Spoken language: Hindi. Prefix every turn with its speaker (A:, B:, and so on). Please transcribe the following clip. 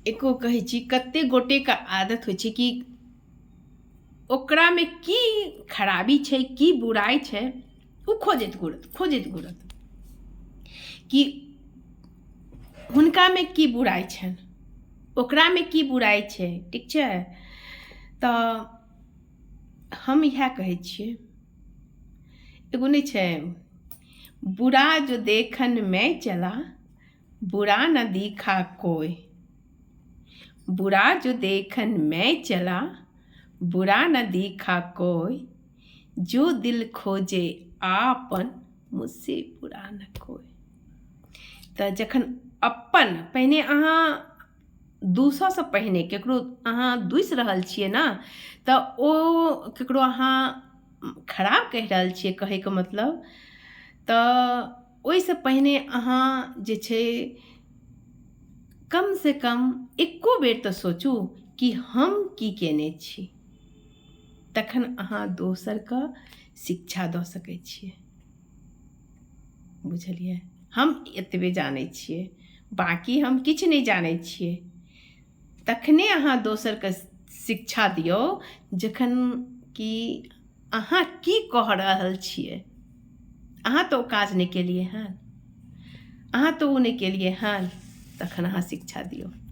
A: एको कहै छी कते गोटेके आदत होइ छै कि ओकरामे की खराबी छै, की बुराइ छै, ओ खोजैत घुरत कि हुनकामे की बुराइ छनि, ओकरामे की बुराइ छै। ठीक छै, तऽ हम इएह कहै छिए, एगो नहीं छै, बुरा जो देखन मैं चला बुरा न दिखा कोई, बुरा जो देखन मैं चला बुरा न दिखा कोई, जो दिल खोजे आपन मुझसे बुरा न कोई। तऽ जखन अपन पहिने अहाँ दूसरसँ पहिने ककरो अहाँ दुसि रहल छिए ने, तऽ ओ ककरो अहाँ खराब कहि रहल छिए, कहैके मतलब तऽ ओहिसँ पहिने अहाँ जे छै कमसँ कम एको बेर तऽ सोचू कि हम की केने छी, तखन अहाँ दोसरके शिक्षा दऽ सकै छिए। बुझलिए, हम एतबे जानै छिए, बाकी हम किछु नहि जानै छिए। तखने अहाँ दोसरके शिक्षा दिऔ जखन कि अहाँ की कहि रहल छिए। अहाँ तऽ ओ काज नहि केलिए हँ, अहाँ तऽ ओ नहि केलिए हँ, तखन अहाँ शिक्षा दिऔ।